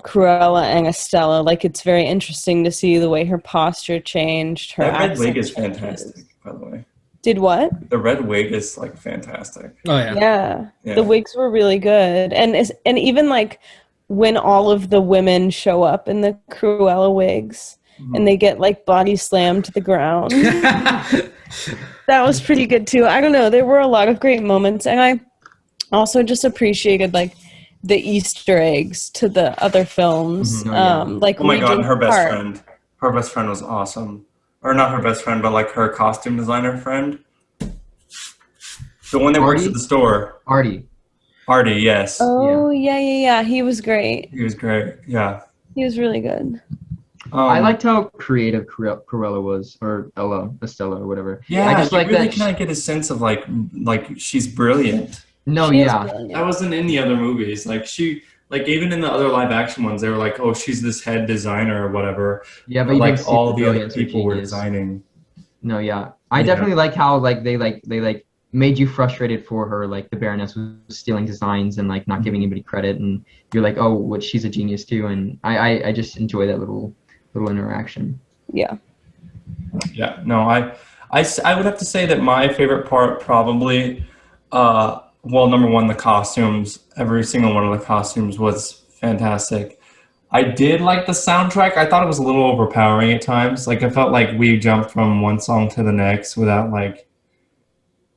Cruella and Estella. Like it's very interesting to see the way her posture changed, her That red wig accent is changes. fantastic, by the way. Did what? The red wig is like fantastic. Oh yeah. Yeah. Yeah. The wigs were really good. And even like when all of the women show up in the Cruella wigs and they get like body slammed to the ground. That was pretty good too. I don't know. There were a lot of great moments, and I also just appreciated like the Easter eggs to the other films. Like Oh my god, Regent's her best Park. friend. Her best friend was awesome. Or not her best friend, but like her costume designer friend. The one that works at the store. Artie. Artie, yes. Oh yeah. He was great. He was great. Yeah. He was really good. I liked how creative Cruella was, or Estella, or whatever. Yeah, I just you like really that. kind of get a sense of like she's brilliant. No, She was yeah. brilliant. That wasn't in the other movies. Like even in the other live action ones, they were like, oh, she's this head designer or whatever. Yeah, but But you like didn't see all the the other brilliance or people were genius. designing. No, yeah. I Yeah. definitely like how they made you frustrated for her. Like the Baroness was stealing designs and like not giving anybody credit, and you're like, oh, what? She's a genius too. And I just enjoy that little interaction. Yeah. Yeah, no, I would have to say that my favorite part probably, well, number one, the costumes. Every single one of the costumes was fantastic. I did like the soundtrack. I thought it was a little overpowering at times. Like I felt like we jumped from one song to the next without like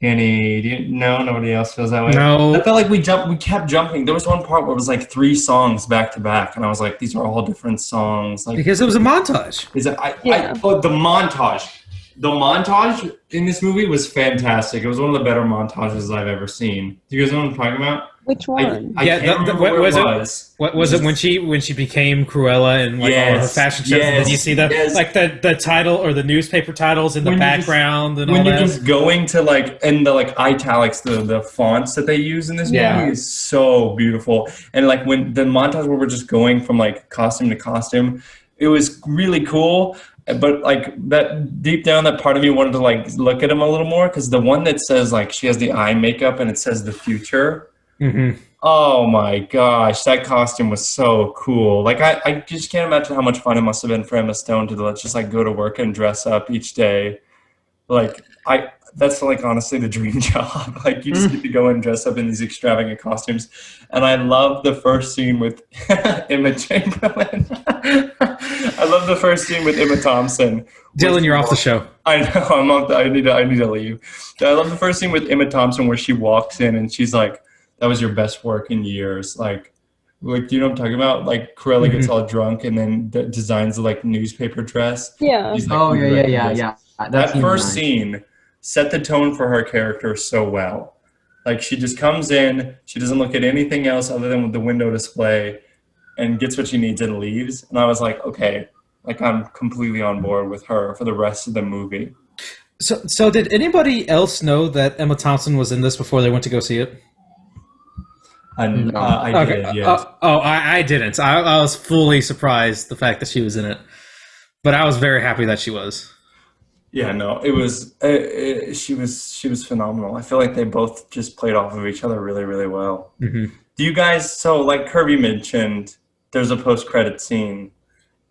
nobody else feels that way. No. I felt like we kept jumping. There was one part where it was like 3 songs back to back, and I was like, these are all different songs. Like, Because it was a montage. is it? Yeah. The montage. The montage in this movie was fantastic. It was one of the better montages I've ever seen. Do you guys know what I'm talking about? Which one? I Yeah, can't remember what where was it it? was. What was it when she became Cruella and like all of her Yes, fashion shows? yes, Did you see the yes. like the title or the newspaper titles in the When you're just- background and all When you're that? just going to like, and the like italics, the fonts that they use in this Yeah. movie is so beautiful. And like when the montage where we're just going from like costume to costume, it was really cool. But like that deep down, that part of me wanted to like look at him a little more, because the one that says like she has the eye makeup and it says the future. Mm-hmm. Oh my gosh, that costume was so cool. Like I just can't imagine how much fun it must have been for Emma Stone to just like go to work and dress up each day. Like that's like honestly the dream job. Like you just get to go and dress up in these extravagant costumes. And I love the first scene with Emma Chamberlain. I love the first scene with Emma Thompson. Dylan, you're off the show. I know. I need to leave. I love the first scene with Emma Thompson where she walks in and she's like, "That was your best work in years." Like, do you know what I'm talking about? Like, Cruella gets all drunk and then designs the like newspaper dress. Yeah. He's like, Oh yeah. "Congratulations." That seems first nice. scene set the tone for her character so well. Like, she just comes in, she doesn't look at anything else other than the window display, and gets what she needs and leaves. And I was like, okay, like I'm completely on board with her for the rest of the movie. So did anybody else know that Emma Thompson was in this before they went to go see it? And No. I did, yes. I didn't. I was fully surprised the fact that she was in it, but I was very happy that she was. Yeah, no, it was. She was phenomenal. I feel like they both just played off of each other really, really well. Mm-hmm. Do you guys? So, like Kirby mentioned, there's a post-credit scene,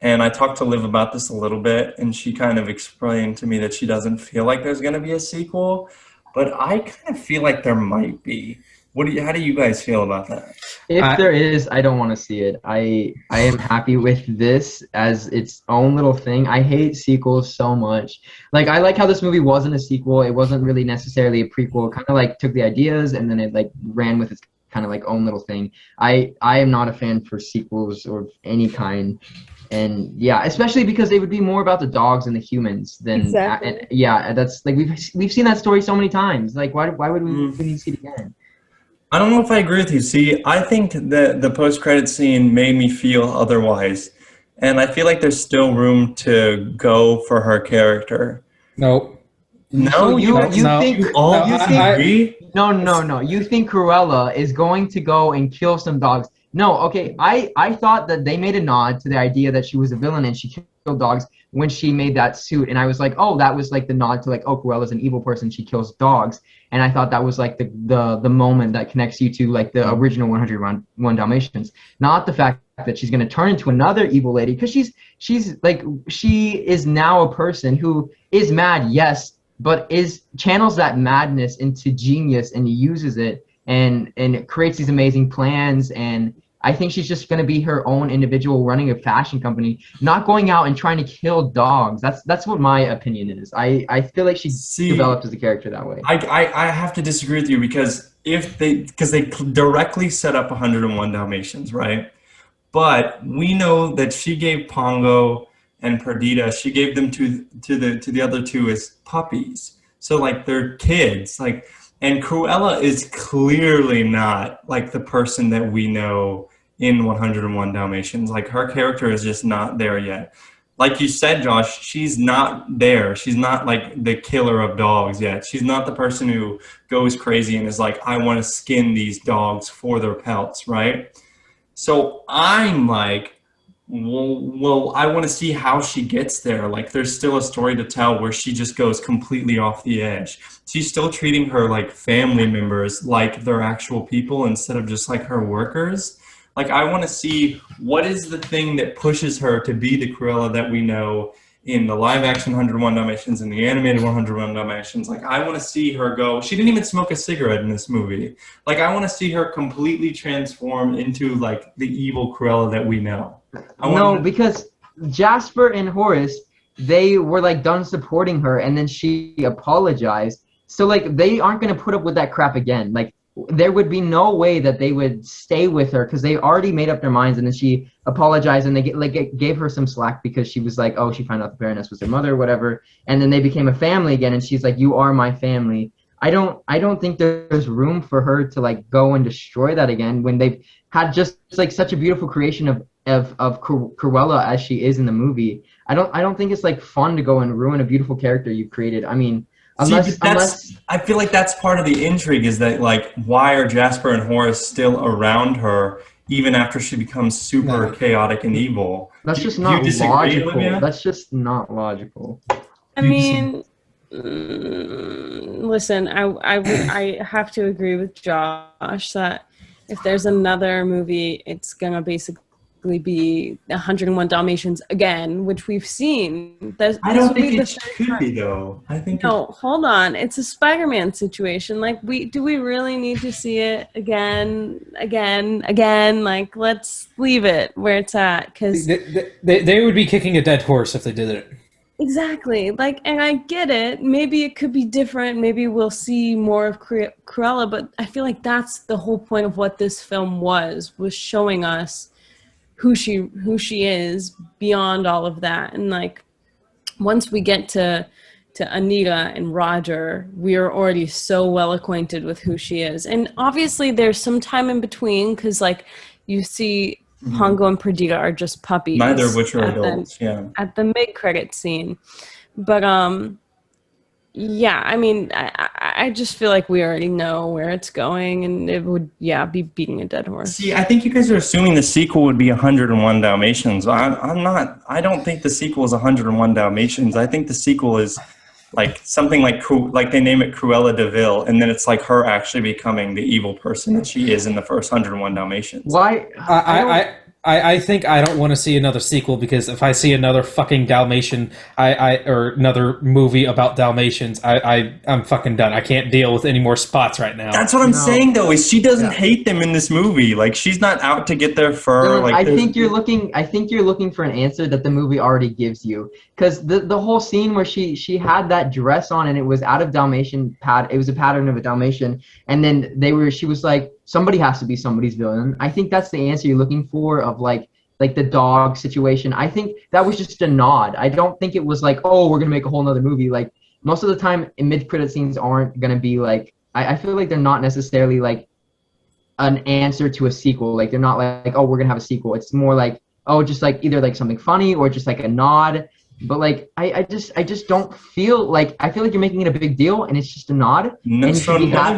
and I talked to Liv about this a little bit, and she kind of explained to me that she doesn't feel like there's going to be a sequel, but I kind of feel like there might be. How do you guys feel about that? If there is, I don't want to see it. I am happy with this as its own little thing. I hate sequels so much. Like, I like how this movie wasn't a sequel. It wasn't really necessarily a prequel. It kind of like took the ideas and then it like ran with its kind of like own little thing. I am not a fan for sequels of any kind. And yeah, especially because it would be more about the dogs and the humans than Exactly. and yeah, that's like we've seen that story so many times. Like why would we need to see it again? I don't know if I agree with you. See, I think that the post-credit scene made me feel otherwise. And I feel like there's still room to go for her character. Nope. No, you don't. think You all you disagree? No. You think Cruella is going to go and kill some dogs? No, okay. I thought that they made a nod to the idea that she was a villain and she dogs when she made that suit. And I was like, oh, that was like the nod to like, oh, Cruella's an evil person. She kills dogs. And I thought that was like the moment that connects you to like the original 101 Dalmatians. Not the fact that she's going to turn into another evil lady, because she's like, she is now a person who is mad, yes, but channels that madness into genius and uses it and it creates these amazing plans. And I think she's just going to be her own individual running a fashion company, not going out and trying to kill dogs. That's what my opinion is. I feel like she developed as a character that way. I have to disagree with you, because because they directly set up 101 Dalmatians, right? But we know that she gave Pongo and Perdita, she gave them to the other two as puppies. So like they're kids. Like, and Cruella is clearly not like the person that we know in 101 Dalmatians. Like, her character is just not there yet. Like you said, Josh, she's not there. She's not like the killer of dogs yet. She's not the person who goes crazy and is like, I want to skin these dogs for their pelts, right? So I'm like, well, I want to see how she gets there. Like, there's still a story to tell where she just goes completely off the edge. She's still treating her like family members, like they're actual people instead of just like her workers. Like, I want to see what is the thing that pushes her to be the Cruella that we know in the live action 101 Dalmatians and the animated 101 Dalmatians. Like, I want to see her go, she didn't even smoke a cigarette in this movie. Like, I want to see her completely transform into like the evil Cruella that we know. Because Jasper and Horace, they were like done supporting her and then she apologized. So like, they aren't going to put up with that crap again. Like, there would be no way that they would stay with her because they already made up their minds, and then she apologized and they gave her some slack because she was like, oh, she found out the Baroness was her mother or whatever, and then they became a family again, and she's like, you are my family. I don't think there's room for her to like go and destroy that again when they've had just like such a beautiful creation of Cruella as she is in the movie. I don't think it's like fun to go and ruin a beautiful character you've created. I mean, unless I feel like that's part of the intrigue, is that like, why are Jasper and Horace still around her even after she becomes super chaotic and evil? That's just not logical. Olivia? That's just not logical. I mean, listen, I have to agree with Josh that if there's another movie, it's gonna basically be 101 Dalmatians again, which we've seen. I don't think it could be, though. I think no. Hold on, it's a Spider-Man situation. Like, do we really need to see it again? Like, let's leave it where it's at, because they would be kicking a dead horse if they did it. Exactly. Like, and I get it. Maybe it could be different. Maybe we'll see more of Cruella, but I feel like that's the whole point of what this film was showing us who she is beyond all of that. And like, once we get to Anita and Roger, we are already so well acquainted with who she is. And obviously there's some time in between, because like, you see Pongo and Perdita are just puppies. Neither of which are adults, at the mid-credit scene. But yeah, I mean, I just feel like we already know where it's going, and it would, be beating a dead horse. See, I think you guys are assuming the sequel would be 101 Dalmatians. I'm not. I don't think the sequel is 101 Dalmatians. I think the sequel is like something like they name it Cruella de Vil, and then it's like her actually becoming the evil person that she is in the first 101 Dalmatians. Why? I think I don't want to see another sequel, because if I see another fucking Dalmatian, or another movie about Dalmatians, I'm fucking done. I can't deal with any more spots right now. That's what I'm saying, though, is she doesn't hate them in this movie. Like, she's not out to get their fur. Dylan, I think you're looking for an answer that the movie already gives you, because the whole scene where she had that dress on and it was out of Dalmatian it was a pattern of a Dalmatian, and then she was like, somebody has to be somebody's villain. I think that's the answer you're looking for, of like the dog situation. I think that was just a nod. I don't think it was like, oh, we're gonna make a whole nother movie. Like, most of the time, mid-credit scenes aren't gonna be like, I feel like they're not necessarily like an answer to a sequel. Like, they're not like, oh, we're gonna have a sequel. It's more like, oh, just like either like something funny or just like a nod. But like I just don't feel like I feel like you're making it a big deal and it's just a nod. No, And you so should be none happy.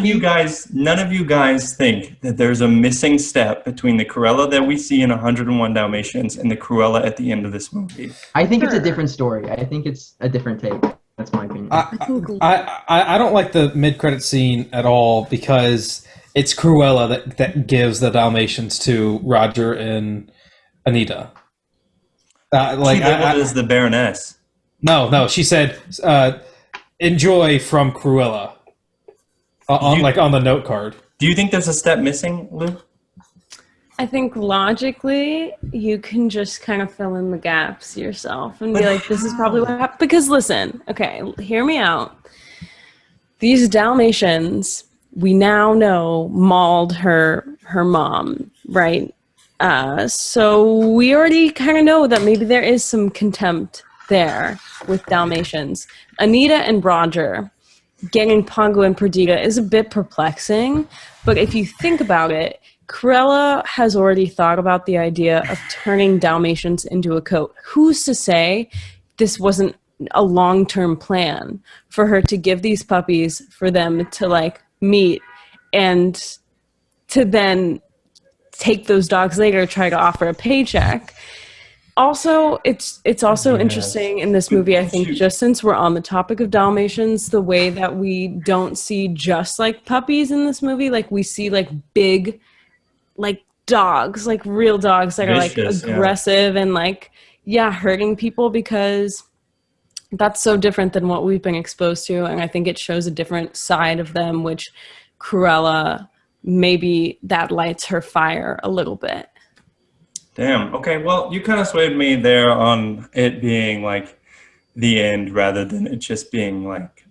none of you guys think that there's a missing step between the Cruella that we see in 101 Dalmatians and the Cruella at the end of this movie. I think it's a Sure. different story. I think it's a different take. That's my opinion. I don't like the mid-credit scene at all because it's Cruella that gives the Dalmatians to Roger and Anita. She labeled it as the Baroness. No, she said, "Enjoy from Cruella." On the note card. Do you think there's a step missing, Lou? I think logically you can just kind of fill in the gaps yourself and be like, this is probably what happened. Because listen, okay, hear me out. These Dalmatians, we now know, mauled her mom, right? So we already kind of know that maybe there is some contempt there with Dalmatians. Anita and Roger getting Pongo and Perdita is a bit perplexing, but if you think about it, Cruella has already thought about the idea of turning Dalmatians into a coat. Who's to say this wasn't a long-term plan for her to give these puppies for them to like meet and to then take those dogs later, try to offer a paycheck. Also, it's also interesting in this movie, I think, just since we're on the topic of Dalmatians, the way that we don't see just like puppies in this movie. Like we see like big, like dogs, like real dogs that are like aggressive and like, yeah, hurting people, because that's so different than what we've been exposed to. And I think it shows a different side of them, which Cruella, maybe that lights her fire a little bit. Damn. Okay. Well, you kind of swayed me there on it being like the end rather than it just being like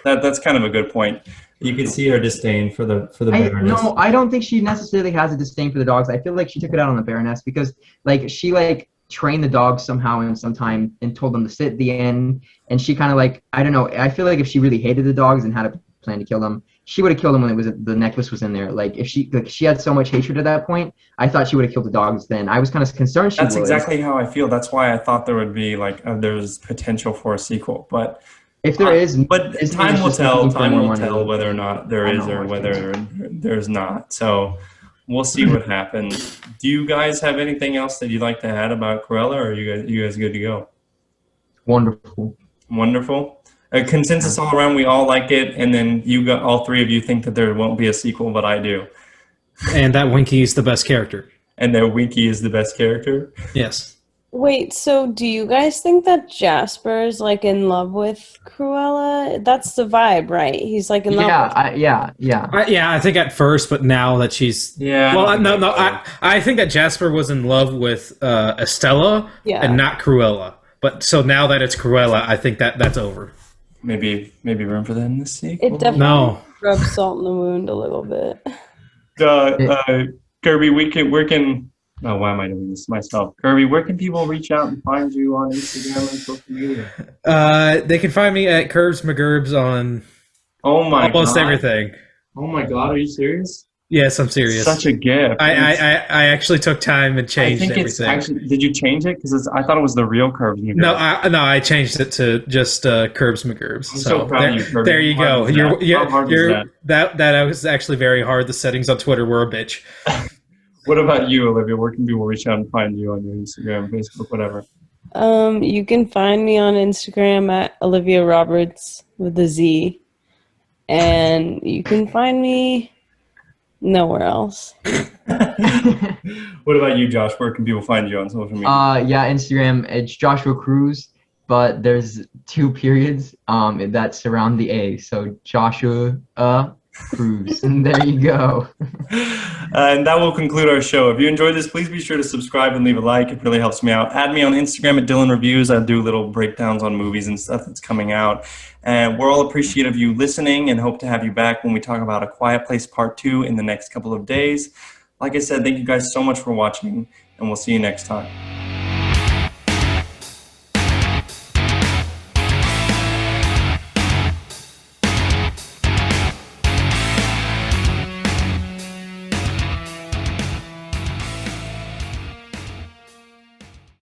that. That's kind of a good point. You can see her disdain for the Baroness. No, I don't think she necessarily has a disdain for the dogs. I feel like she took it out on the Baroness because like she like trained the dogs somehow in some time and told them to sit at the end. And she kind of like, I don't know. I feel like if she really hated the dogs and had a plan to kill them, she would have killed them when the necklace was in there. Like if she had so much hatred at that point, I thought she would have killed the dogs then. I was kind of concerned she would. That's exactly how I feel. That's why I thought there would be like there's potential for a sequel, but if there is, but time will tell. Time will tell whether or not there is or whether there's not. So we'll see what happens. Do you guys have anything else that you'd like to add about Cruella, or are you guys good to go? Wonderful. Wonderful. A consensus all around. We all like it, and then all three of you think that there won't be a sequel, but I do. And that Winky is the best character. And that Winky is the best character. Yes. Wait, so do you guys think that Jasper is like in love with Cruella? That's the vibe, right? He's like in love with her. Yeah, I think at first, but now that she's... Yeah. Well, I think that Jasper was in love with Estella and not Cruella. But so now that it's Cruella, I think that's over. Maybe room for that in the sequel. It definitely rubs salt in the wound a little bit. Kirby, where can... Oh, why am I doing this myself? Kirby, where can people reach out and find you on Instagram and social media? They can find me at Curbs McGurbs on almost everything. Oh my God, are you serious? Yes, I'm serious. Such a gift. I actually took time and changed everything. Did you change it? Because I thought it was the real Curbs McGurbs. No, I changed it to just Curbs McGurbs. I'm so proud of you, Kirby. There you go. How hard is that? That was actually very hard. The settings on Twitter were a bitch. What about you, Olivia? Where can people reach out and find you on your Instagram, Facebook, whatever? You can find me on Instagram at Olivia Roberts with a Z. And you can find me nowhere else. What about you, Josh? Where can people find you on social media? Yeah, Instagram, it's Joshua Cruz, but there's 2 periods that surround the A. So Joshua Cruz, and there you go. And that will conclude our show. If you enjoyed this, please be sure to subscribe and leave a like. It really helps me out. Add me on Instagram at Dylan Reviews. I do little breakdowns on movies and stuff that's coming out. And we're all appreciative of you listening and hope to have you back when we talk about A Quiet Place Part 2 in the next couple of days. Like I said, thank you guys so much for watching, and we'll see you next time.